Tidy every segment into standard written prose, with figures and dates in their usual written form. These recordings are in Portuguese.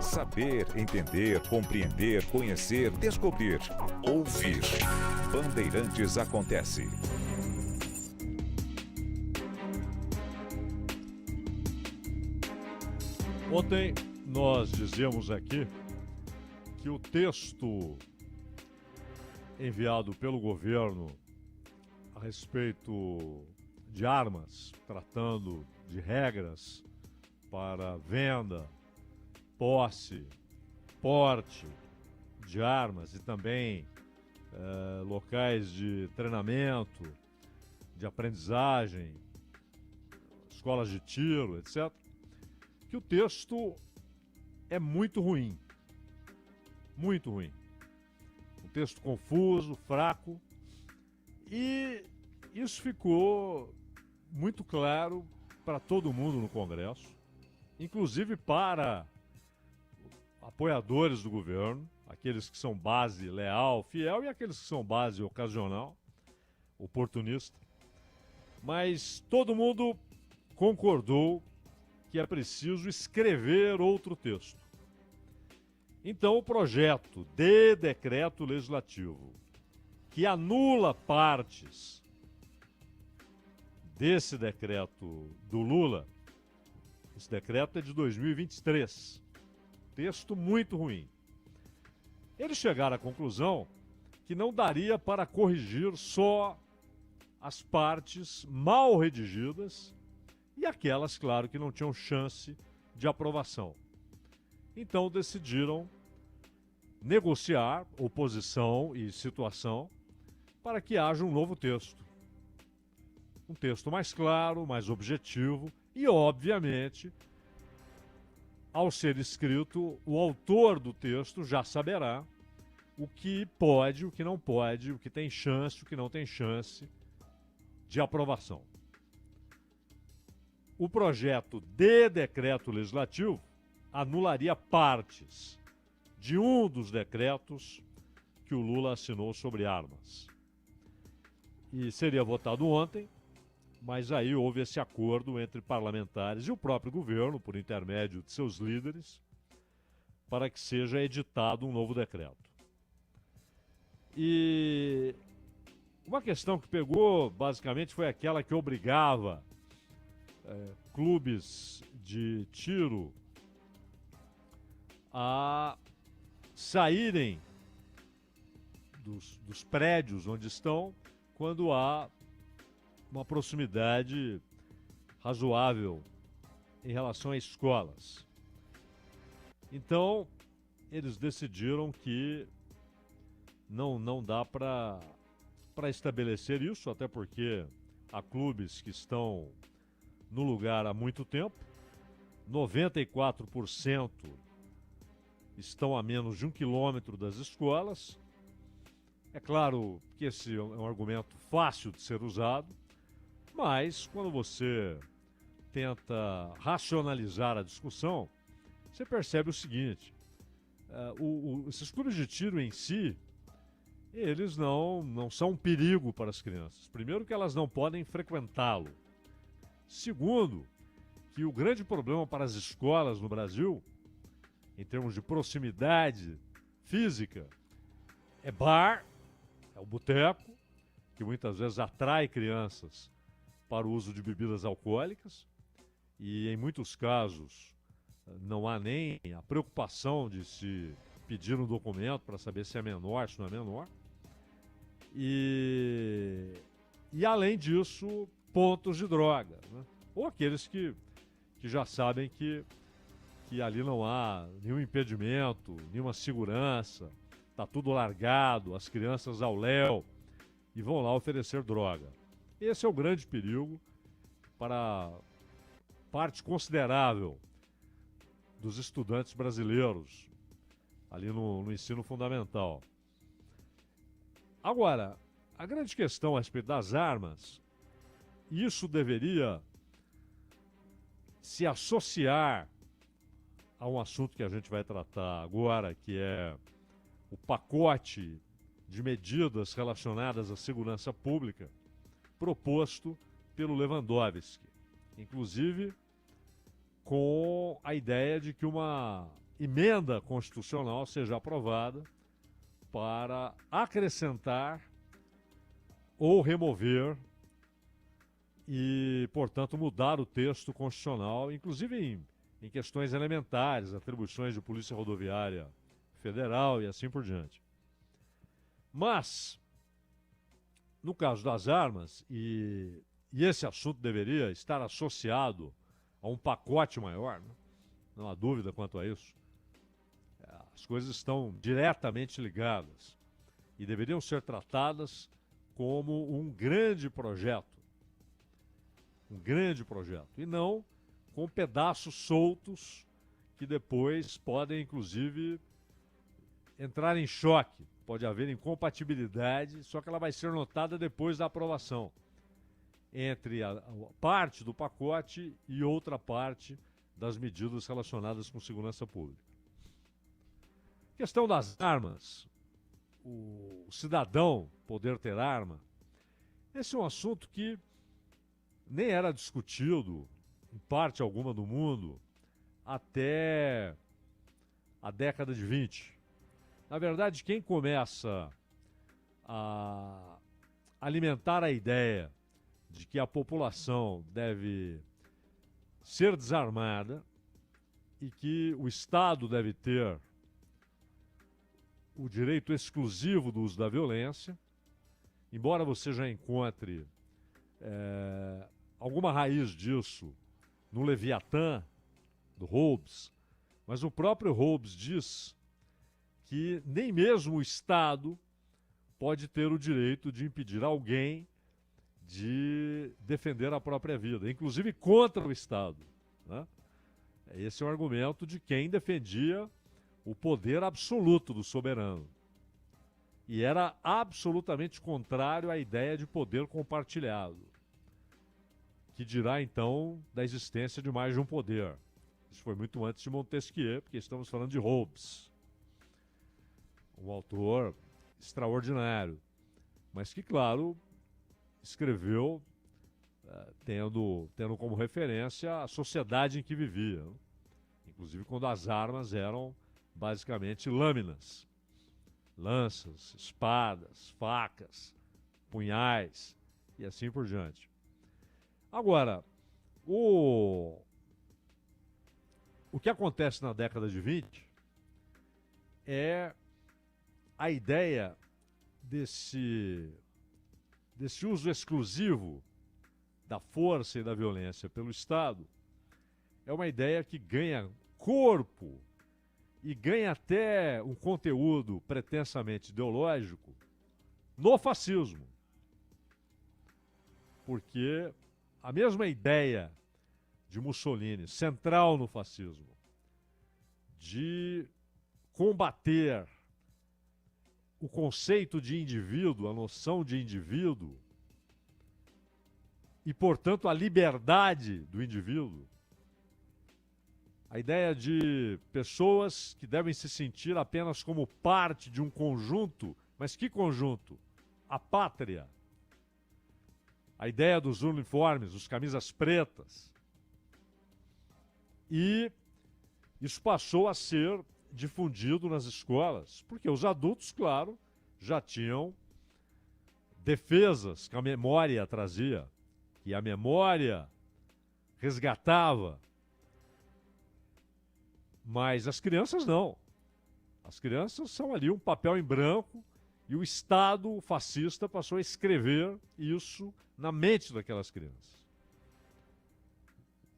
Saber, entender, compreender, conhecer, descobrir. Ouvir. Bandeirantes Acontece. Ontem nós dizíamos aqui que o texto enviado pelo governo a respeito de armas, tratando de regras para venda, posse, porte de armas e também locais de treinamento, de aprendizagem, escolas de tiro, etc., que o texto é muito ruim. Muito ruim. Um texto confuso, fraco, e isso ficou muito claro para todo mundo no Congresso, inclusive para apoiadores do governo, aqueles que são base leal, fiel, e aqueles que são base ocasional, oportunista. Mas todo mundo concordou que é preciso escrever outro texto. Então, o projeto de decreto legislativo que anula partes desse decreto do Lula, esse decreto é de 2023, texto muito ruim. Eles chegaram à conclusão que não daria para corrigir só as partes mal redigidas e aquelas, claro, que não tinham chance de aprovação. Então decidiram negociar oposição e situação para que haja um novo texto. Um texto mais claro, mais objetivo e, obviamente, ao ser escrito, o autor do texto já saberá o que pode, o que não pode, o que tem chance, o que não tem chance de aprovação. O projeto de decreto legislativo anularia partes de um dos decretos que o Lula assinou sobre armas. E seria votado ontem, mas aí houve esse acordo entre parlamentares e o próprio governo, por intermédio de seus líderes, para que seja editado um novo decreto. E uma questão que pegou, basicamente, foi aquela que obrigava clubes de tiro a saírem dos prédios onde estão quando há uma proximidade razoável em relação a escolas. Então, eles decidiram que não dá para estabelecer isso, até porque há clubes que estão no lugar há muito tempo, 94% estão a menos de 1 quilômetro das escolas. É claro que esse é um argumento fácil de ser usado, mas quando você tenta racionalizar a discussão, você percebe o seguinte: esses clubes de tiro em si, eles não são um perigo para as crianças. Primeiro, que elas não podem frequentá-lo. Segundo, que o grande problema para as escolas no Brasil, em termos de proximidade física, é bar, é o boteco, que muitas vezes atrai crianças para o uso de bebidas alcoólicas, e em muitos casos não há nem a preocupação de se pedir um documento para saber se é menor, se não é menor. E além disso, pontos de droga, né? Ou aqueles que já sabem que ali não há nenhum impedimento, nenhuma segurança, está tudo largado, as crianças ao léu, e vão lá oferecer droga. Esse é o grande perigo para parte considerável dos estudantes brasileiros ali no ensino fundamental. Agora, a grande questão a respeito das armas, isso deveria se associar a um assunto que a gente vai tratar agora, que é o pacote de medidas relacionadas à segurança pública proposto pelo Lewandowski. Inclusive com a ideia de que uma emenda constitucional seja aprovada para acrescentar ou remover e, portanto, mudar o texto constitucional, inclusive em questões elementares, atribuições de Polícia Rodoviária Federal e assim por diante. Mas, no caso das armas, e esse assunto deveria estar associado a um pacote maior, né? Não há dúvida quanto a isso. As coisas estão diretamente ligadas e deveriam ser tratadas como um grande projeto, e não com pedaços soltos que depois podem, inclusive, entrar em choque. Pode haver incompatibilidade, só que ela vai ser notada depois da aprovação entre a parte do pacote e outra parte das medidas relacionadas com segurança pública. Questão das armas, o cidadão poder ter arma, esse é um assunto que nem era discutido, em parte alguma do mundo, até a década de 20. Na verdade, quem começa a alimentar a ideia de que a população deve ser desarmada e que o Estado deve ter o direito exclusivo do uso da violência, embora você já encontre alguma raiz disso no Leviatã, do Hobbes, mas o próprio Hobbes diz que nem mesmo o Estado pode ter o direito de impedir alguém de defender a própria vida, inclusive contra o Estado, né? Esse é o argumento de quem defendia o poder absoluto do soberano. E era absolutamente contrário à ideia de poder compartilhado, que dirá então da existência de mais de um poder. Isso foi muito antes de Montesquieu, porque estamos falando de Hobbes, um autor extraordinário, mas que, claro, escreveu tendo como referência a sociedade em que vivia, né? Inclusive quando as armas eram basicamente lâminas, lanças, espadas, facas, punhais e assim por diante. Agora, o que acontece na década de 20 é a ideia desse uso exclusivo da força e da violência pelo Estado. É uma ideia que ganha corpo e ganha até um conteúdo pretensamente ideológico no fascismo. Porque a mesma ideia de Mussolini, central no fascismo, de combater o conceito de indivíduo, a noção de indivíduo, e, portanto, a liberdade do indivíduo, a ideia de pessoas que devem se sentir apenas como parte de um conjunto, mas que conjunto? A pátria. A ideia dos uniformes, os camisas pretas. E isso passou a ser difundido nas escolas, porque os adultos, claro, já tinham defesas que a memória trazia, que a memória resgatava. Mas as crianças não. As crianças são ali um papel em branco e o Estado fascista passou a escrever isso na mente daquelas crianças.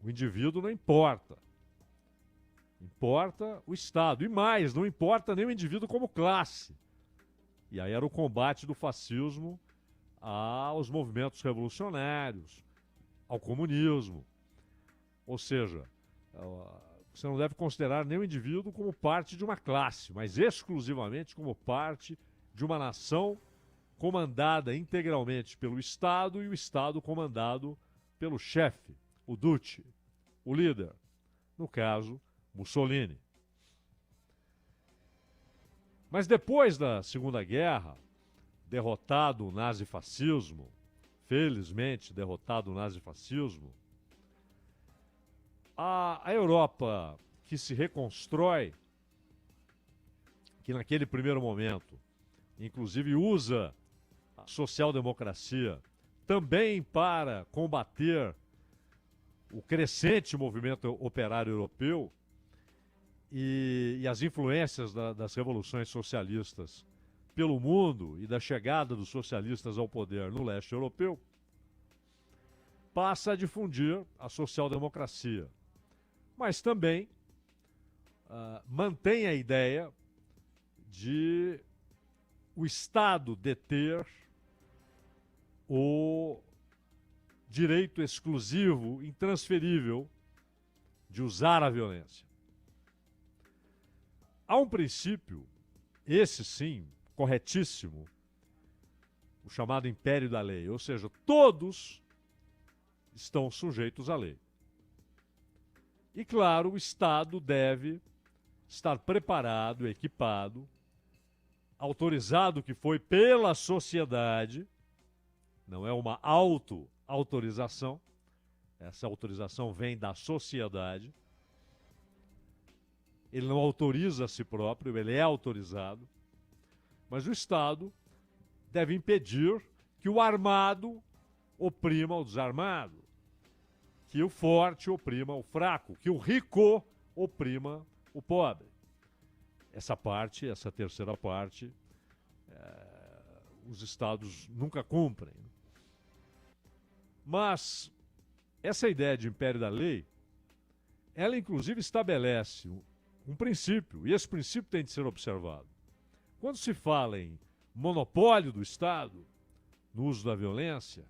O indivíduo não importa. Importa o Estado. E mais, não importa nem o indivíduo como classe. E aí era o combate do fascismo aos movimentos revolucionários, ao comunismo. Ou seja, você não deve considerar nenhum indivíduo como parte de uma classe, mas exclusivamente como parte de uma nação comandada integralmente pelo Estado e o Estado comandado pelo chefe, o Duce, o líder. No caso, Mussolini. Mas depois da Segunda Guerra, derrotado o nazifascismo, felizmente derrotado o nazifascismo, a Europa que se reconstrói que naquele primeiro momento, inclusive usa a social-democracia também para combater o crescente movimento operário europeu e as influências das revoluções socialistas pelo mundo e da chegada dos socialistas ao poder no leste europeu, passa a difundir a social-democracia. Mas também mantém a ideia de o Estado deter o direito exclusivo, intransferível, de usar a violência. Há um princípio, esse sim, corretíssimo, o chamado império da lei, ou seja, todos estão sujeitos à lei. E claro, o Estado deve estar preparado, equipado, autorizado que foi pela sociedade, não é uma autorização, essa autorização vem da sociedade, ele não autoriza a si próprio, ele é autorizado, mas o Estado deve impedir que o armado oprima o desarmado, que o forte oprima o fraco, que o rico oprima o pobre. Essa parte, essa terceira parte, os Estados nunca cumprem. Mas essa ideia de império da lei, ela inclusive estabelece um princípio, e esse princípio tem de ser observado. Quando se fala em monopólio do Estado no uso da violência,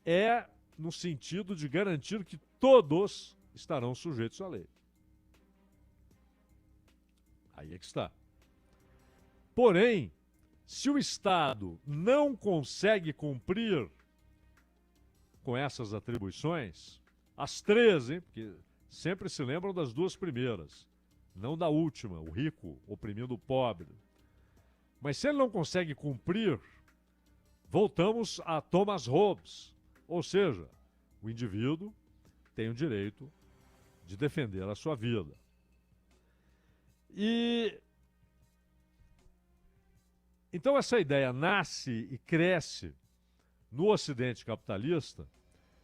é no sentido de garantir que todos estarão sujeitos à lei. Aí é que está. Porém, se o Estado não consegue cumprir com essas atribuições, as três, hein, porque sempre se lembram das duas primeiras, não da última, o rico oprimindo o pobre. Mas se ele não consegue cumprir, voltamos a Thomas Hobbes, ou seja, o indivíduo tem o direito de defender a sua vida. E então essa ideia nasce e cresce no Ocidente capitalista,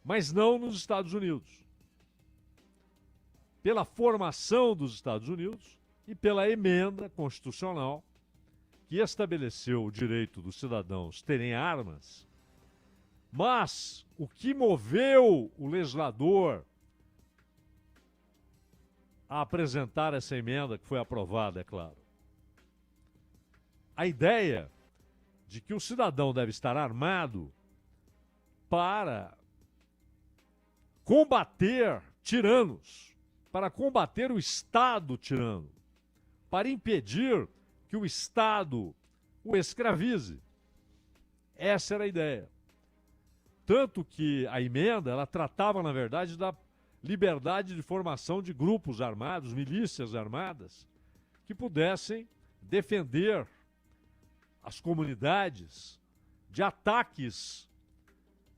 mas não nos Estados Unidos. Pela formação dos Estados Unidos e pela emenda constitucional que estabeleceu o direito dos cidadãos terem armas, mas o que moveu o legislador a apresentar essa emenda, que foi aprovada, é claro, a ideia de que o cidadão deve estar armado para combater tiranos, para combater o Estado tirano, para impedir que o Estado o escravize. Essa era a ideia. Tanto que a emenda, ela tratava, na verdade, da liberdade de formação de grupos armados, milícias armadas, que pudessem defender as comunidades de ataques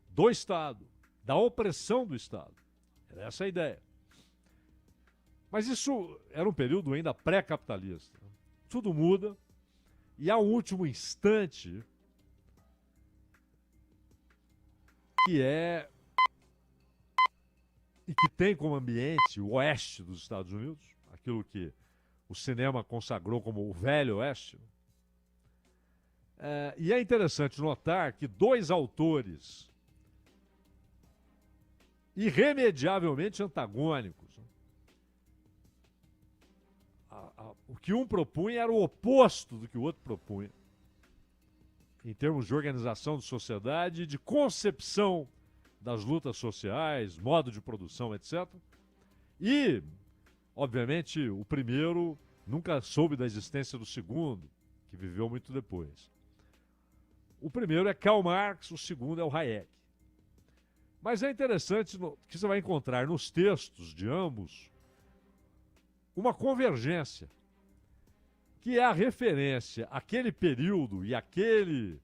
do Estado, da opressão do Estado. Era essa a ideia. Mas isso era um período ainda pré-capitalista. Tudo muda e há um último instante que é e que tem como ambiente o oeste dos Estados Unidos, aquilo que o cinema consagrou como o Velho Oeste. E é interessante notar que dois autores irremediavelmente antagônicos. O que um propunha era o oposto do que o outro propunha, em termos de organização de sociedade, de concepção das lutas sociais, modo de produção, etc. E, obviamente, o primeiro nunca soube da existência do segundo, que viveu muito depois. O primeiro é Karl Marx, o segundo é o Hayek. Mas é interessante que você vai encontrar nos textos de ambos uma convergência, que é a referência àquele período e àquele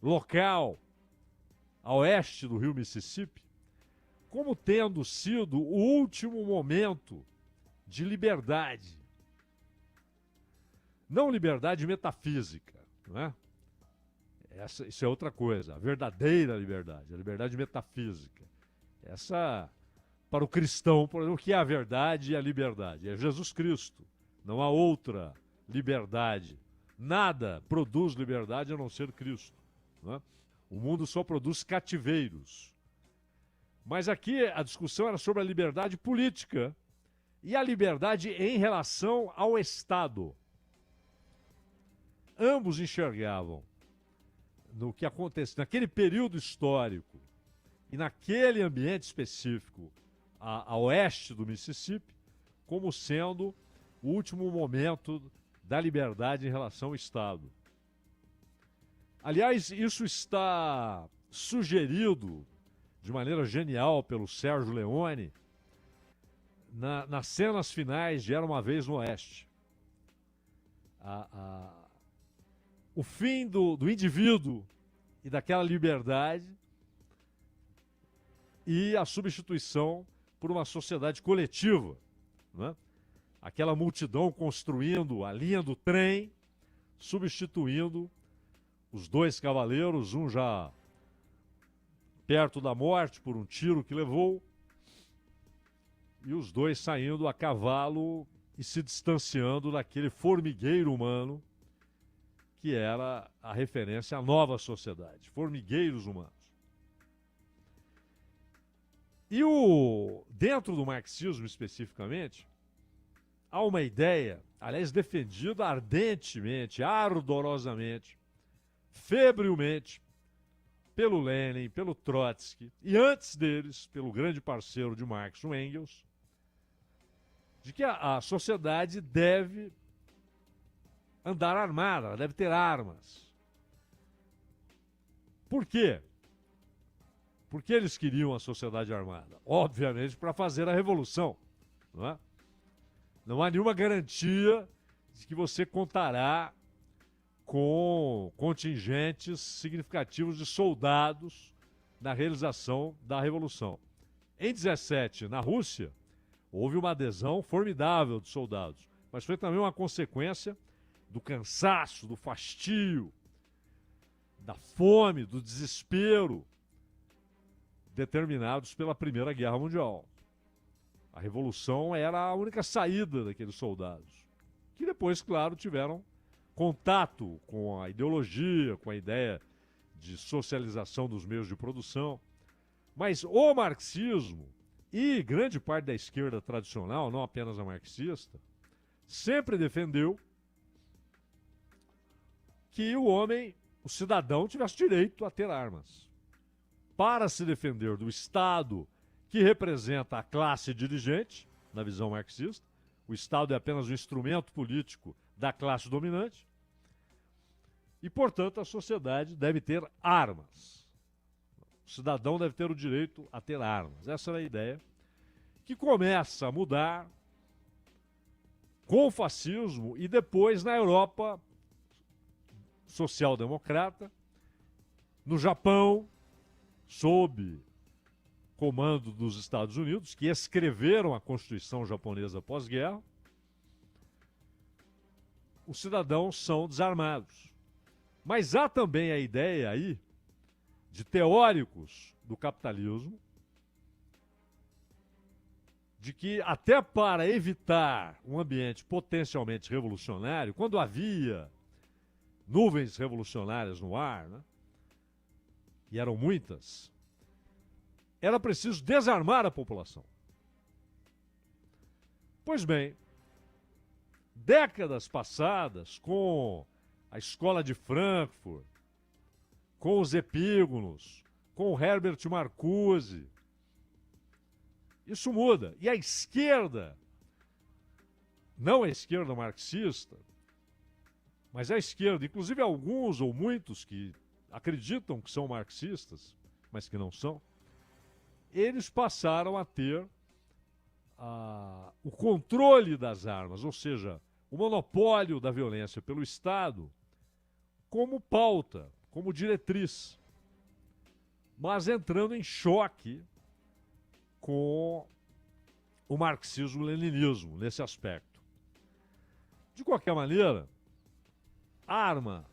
local a oeste do rio Mississippi como tendo sido o último momento de liberdade. Não liberdade metafísica, não é? Isso é outra coisa, a verdadeira liberdade, a liberdade metafísica. Essa, para o cristão, por exemplo, o que é a verdade e a liberdade? É Jesus Cristo, não há outra liberdade. Nada produz liberdade a não ser Cristo. Não é? O mundo só produz cativeiros. Mas aqui a discussão era sobre a liberdade política e a liberdade em relação ao Estado. Ambos enxergavam no que acontece naquele período histórico e naquele ambiente específico a oeste do Mississippi como sendo o último momento da liberdade em relação ao Estado. Aliás, isso está sugerido de maneira genial pelo Sérgio Leone nas cenas finais de Era Uma Vez no Oeste. O fim do indivíduo e daquela liberdade e a substituição por uma sociedade coletiva, né? Aquela multidão construindo a linha do trem, substituindo os dois cavaleiros, um já perto da morte por um tiro que levou, e os dois saindo a cavalo e se distanciando daquele formigueiro humano que era a referência à nova sociedade, formigueiros humanos. E dentro do marxismo especificamente, há uma ideia, aliás, defendida ardentemente, ardorosamente, febrilmente, pelo Lenin, pelo Trotsky, e antes deles, pelo grande parceiro de Marx, o Engels, de que a sociedade deve andar armada, ela deve ter armas. Por quê? Porque eles queriam a sociedade armada? Obviamente para fazer a revolução. Não é? Não há nenhuma garantia de que você contará com contingentes significativos de soldados na realização da revolução. Em 17, na Rússia, houve uma adesão formidável de soldados, mas foi também uma consequência do cansaço, do fastio, da fome, do desespero, determinados pela Primeira Guerra Mundial. A revolução era a única saída daqueles soldados, que depois, claro, tiveram contato com a ideologia, com a ideia de socialização dos meios de produção. Mas o marxismo e grande parte da esquerda tradicional, não apenas a marxista, sempre defendeu que o homem, o cidadão, tivesse direito a ter armas para se defender do Estado que representa a classe dirigente, na visão marxista. O Estado é apenas um instrumento político da classe dominante e, portanto, a sociedade deve ter armas. O cidadão deve ter o direito a ter armas. Essa era a ideia que começa a mudar com o fascismo e depois na Europa social-democrata, no Japão, sob comando dos Estados Unidos, que escreveram a Constituição japonesa pós-guerra. Os cidadãos são desarmados. Mas há também a ideia aí de teóricos do capitalismo de que até para evitar um ambiente potencialmente revolucionário, quando havia nuvens revolucionárias no ar, né, e eram muitas, era preciso desarmar a população. Pois bem, décadas passadas, com a Escola de Frankfurt, com os epígonos, com o Herbert Marcuse, isso muda. E a esquerda, não a esquerda marxista, mas a esquerda, inclusive alguns ou muitos que acreditam que são marxistas, mas que não são, eles passaram a ter o controle das armas, ou seja, o monopólio da violência pelo Estado como pauta, como diretriz, mas entrando em choque com o marxismo-leninismo nesse aspecto. De qualquer maneira, arma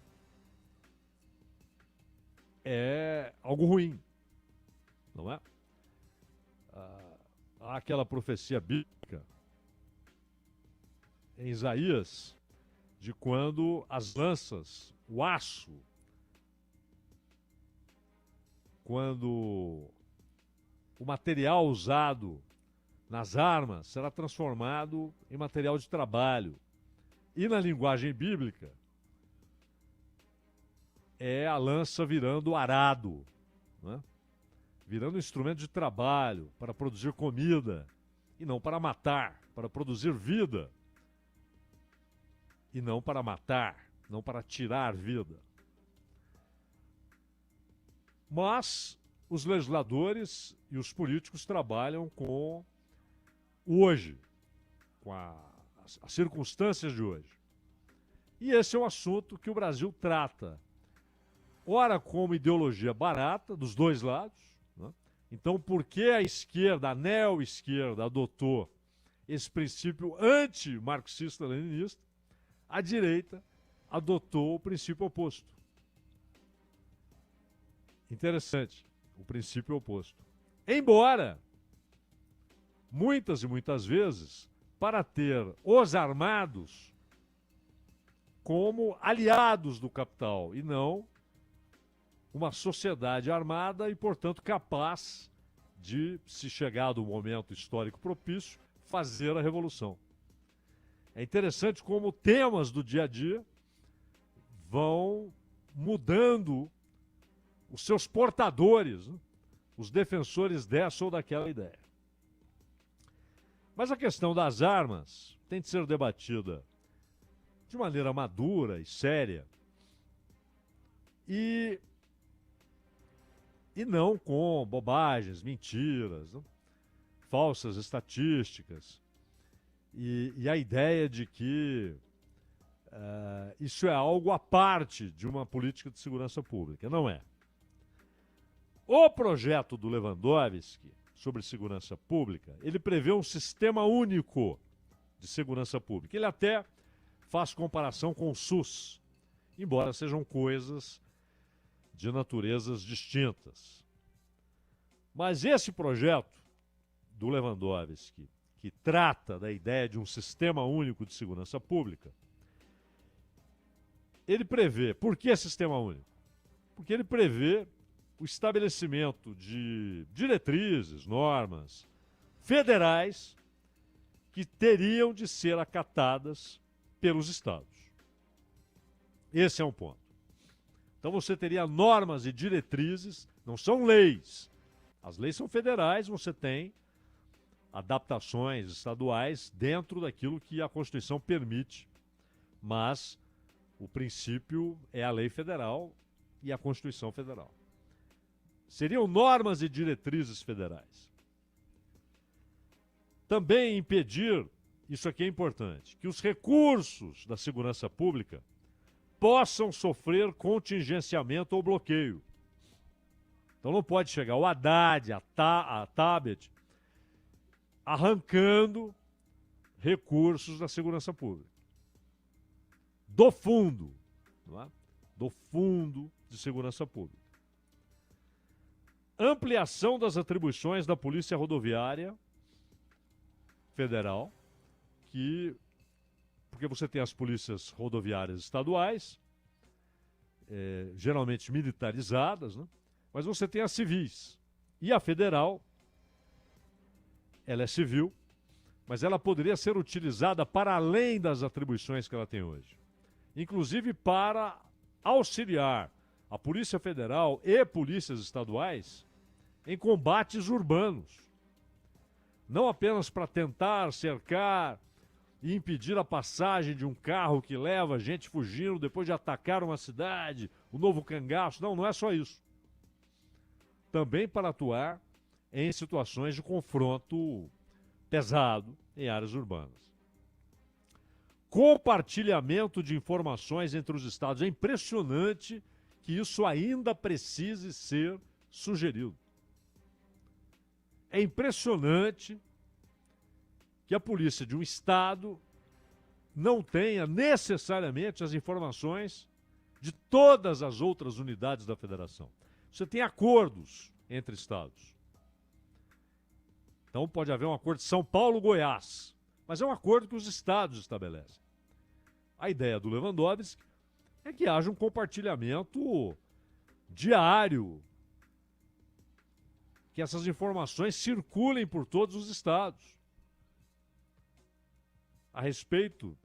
é algo ruim, não é? Há aquela profecia bíblica em Isaías de quando as lanças, o aço, quando o material usado nas armas será transformado em material de trabalho. E na linguagem bíblica, é a lança virando arado, né? Virando instrumento de trabalho para produzir comida e não para matar, para produzir vida e não para matar, não para tirar vida. Mas os legisladores e os políticos trabalham com o hoje, com as circunstâncias de hoje. E esse é um assunto que o Brasil trata, ora como ideologia barata, dos dois lados, né? Então, por que a esquerda, a neo-esquerda, adotou esse princípio anti-marxista-leninista, a direita adotou o princípio oposto. Interessante, o princípio oposto. Embora, muitas e muitas vezes, para ter os armados como aliados do capital e não uma sociedade armada e, portanto, capaz de, se chegar o momento histórico propício, fazer a revolução. É interessante como temas do dia a dia vão mudando os seus portadores, né? Os defensores dessa ou daquela ideia. Mas a questão das armas tem de ser debatida de maneira madura e séria e não com bobagens, mentiras, né? Falsas estatísticas e a ideia de que isso é algo à parte de uma política de segurança pública. Não é. O projeto do Lewandowski sobre segurança pública, ele prevê um sistema único de segurança pública. Ele até faz comparação com o SUS, embora sejam coisas de naturezas distintas. Mas esse projeto do Lewandowski, que trata da ideia de um sistema único de segurança pública, ele prevê, por que sistema único? Porque ele prevê o estabelecimento de diretrizes, normas federais que teriam de ser acatadas pelos estados. Esse é um ponto. Então você teria normas e diretrizes, não são leis. As leis são federais, você tem adaptações estaduais dentro daquilo que a Constituição permite, mas o princípio é a lei federal e a Constituição federal. Seriam normas e diretrizes federais. Também impedir, isso aqui é importante, que os recursos da segurança pública possam sofrer contingenciamento ou bloqueio. Então não pode chegar o Haddad, a Tabet, arrancando recursos da segurança pública. Do fundo, não é? Do fundo de segurança pública. Ampliação das atribuições da Polícia Rodoviária Federal, porque você tem as polícias rodoviárias estaduais, geralmente militarizadas, né? Mas você tem as civis. E a federal, ela é civil, mas ela poderia ser utilizada para além das atribuições que ela tem hoje. Inclusive para auxiliar a Polícia Federal e polícias estaduais em combates urbanos. Não apenas para tentar cercar e impedir a passagem de um carro que leva gente fugindo depois de atacar uma cidade, o novo cangaço. Não, não é só isso. Também para atuar em situações de confronto pesado em áreas urbanas. Compartilhamento de informações entre os estados. É impressionante que isso ainda precise ser sugerido. É impressionante que a polícia de um estado não tenha necessariamente as informações de todas as outras unidades da federação. Você tem acordos entre estados. Então pode haver um acordo de São Paulo-Goiás, mas é um acordo que os estados estabelecem. A ideia do Lewandowski é que haja um compartilhamento diário, que essas informações circulem por todos os estados a respeito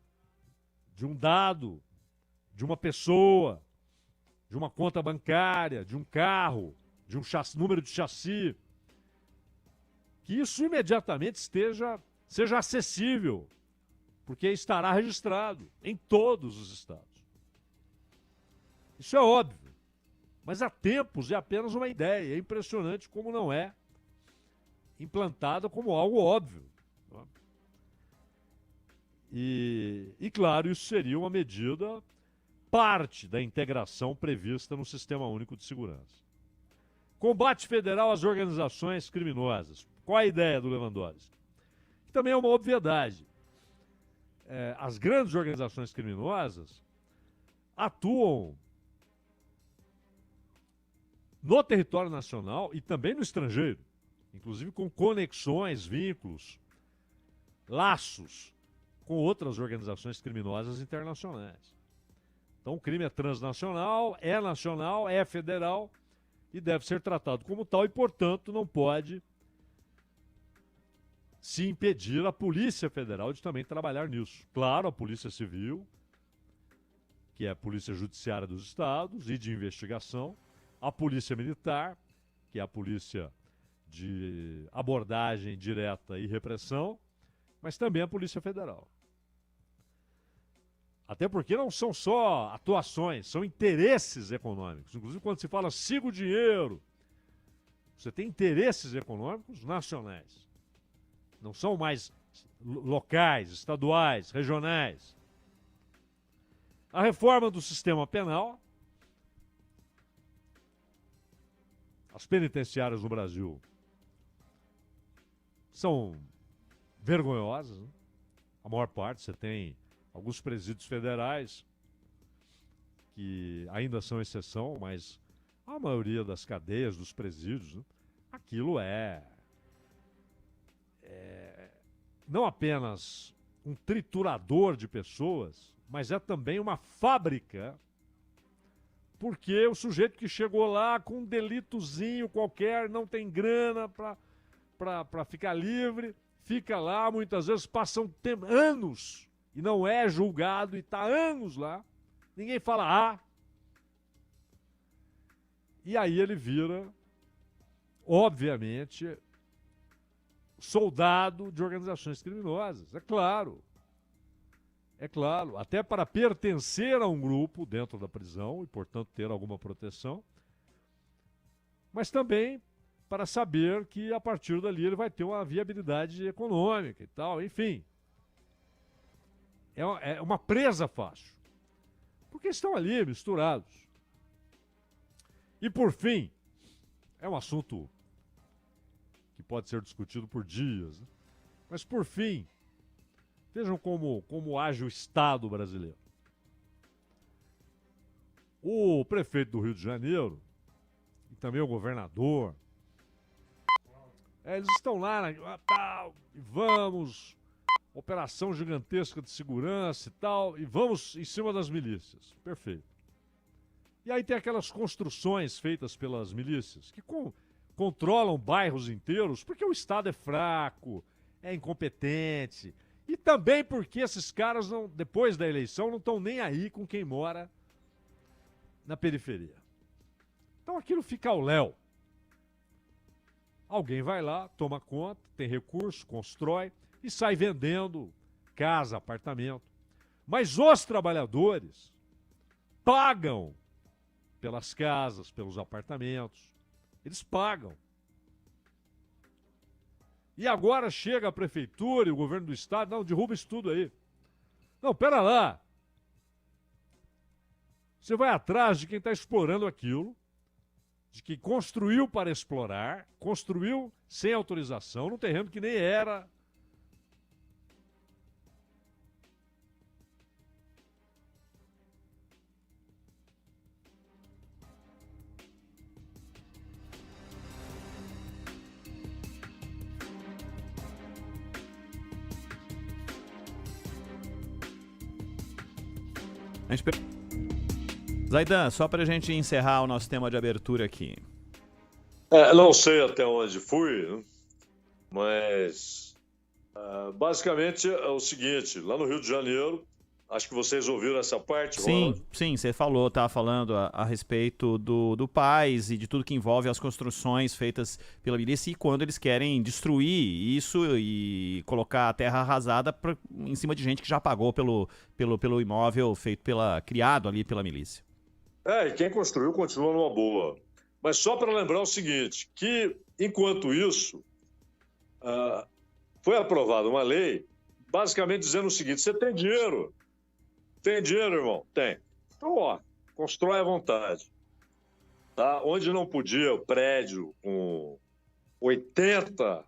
de um dado, de uma pessoa, de uma conta bancária, de um carro, de um número de chassi, que isso imediatamente seja acessível, porque estará registrado em todos os estados. Isso é óbvio, mas há tempos é apenas uma ideia. É impressionante como não é implantada como algo óbvio. E claro, isso seria uma medida parte da integração prevista no Sistema Único de Segurança. Combate federal às organizações criminosas. Qual a ideia do Lewandowski? Também é uma obviedade. As grandes organizações criminosas atuam no território nacional e também no estrangeiro, inclusive com conexões, vínculos, laços com outras organizações criminosas internacionais. Então o crime é transnacional, é federal e deve ser tratado como tal e, portanto, não pode se impedir a Polícia Federal de também trabalhar nisso. Claro, a Polícia Civil, que é a Polícia Judiciária dos Estados e de investigação, a Polícia Militar, que é a Polícia de abordagem direta e repressão, mas também a Polícia Federal. Até porque não são só atuações, são interesses econômicos. Inclusive, quando se fala siga o dinheiro, você tem interesses econômicos nacionais. Não são mais locais, estaduais, regionais. A reforma do sistema penal. As penitenciárias no Brasil são vergonhosas, né? A maior parte, você tem alguns presídios federais que ainda são exceção, mas a maioria das cadeias, dos presídios, né? Aquilo é não apenas um triturador de pessoas, mas é também uma fábrica, porque o sujeito que chegou lá com um delitozinho qualquer, não tem grana para ficar livre, fica lá, muitas vezes passam anos e não é julgado e está anos lá, ninguém fala e aí ele vira, obviamente, soldado de organizações criminosas, é claro. É claro, até para pertencer a um grupo dentro da prisão e, portanto, ter alguma proteção, mas também para saber que a partir dali ele vai ter uma viabilidade econômica e tal, enfim. É uma presa fácil, porque estão ali misturados. E, por fim, é um assunto que pode ser discutido por dias, né? Mas, por fim, vejam como age o Estado brasileiro. O prefeito do Rio de Janeiro e também o governador, eles estão lá, e vamos, operação gigantesca de segurança e tal, e vamos em cima das milícias. Perfeito. E aí tem aquelas construções feitas pelas milícias que controlam bairros inteiros porque o Estado é fraco, é incompetente. E também porque esses caras, depois da eleição, não estão nem aí com quem mora na periferia. Então aquilo fica ao léu. Alguém vai lá, toma conta, tem recurso, constrói e sai vendendo casa, apartamento. Mas os trabalhadores pagam pelas casas, pelos apartamentos. Eles pagam. E agora chega a prefeitura e o governo do estado, não, derruba isso tudo aí. Não, pera lá. Você vai atrás de quem está explorando aquilo, de quem construiu para explorar, construiu sem autorização, num terreno que nem era A gente... Zaidan, só para a gente encerrar o nosso tema de abertura aqui. Não sei até onde fui, né? Mas basicamente é o seguinte, lá no Rio de Janeiro, acho que vocês ouviram essa parte, Ronald? Sim, você estava falando a respeito do PAIS e de tudo que envolve as construções feitas pela milícia e quando eles querem destruir isso e colocar a terra arrasada em cima de gente que já pagou pelo imóvel criado ali pela milícia. E quem construiu continua numa boa. Mas só para lembrar o seguinte, que enquanto isso, foi aprovada uma lei basicamente dizendo o seguinte, você tem dinheiro? Tem dinheiro, irmão? Tem. Então, constrói à vontade. Tá? Onde não podia, o prédio com 80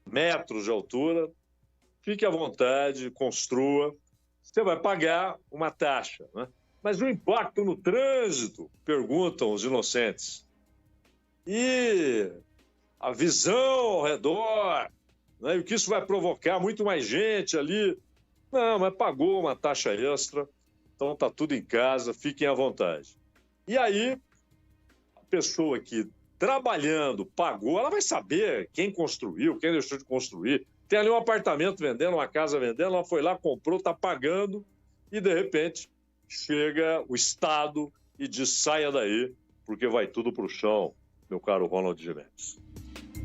metros de altura, fique à vontade, construa. Você vai pagar uma taxa, né? Mas o impacto no trânsito, perguntam os inocentes. E a visão ao redor, né? E o que isso vai provocar? Muito mais gente ali. Não, mas pagou uma taxa extra, então tá tudo em casa, fiquem à vontade. E aí, a pessoa que trabalhando pagou, ela vai saber quem construiu, quem deixou de construir. Tem ali um apartamento vendendo, uma casa vendendo, ela foi lá, comprou, tá pagando e de repente chega o Estado e diz saia daí, porque vai tudo pro chão, meu caro Ronald Gimenez.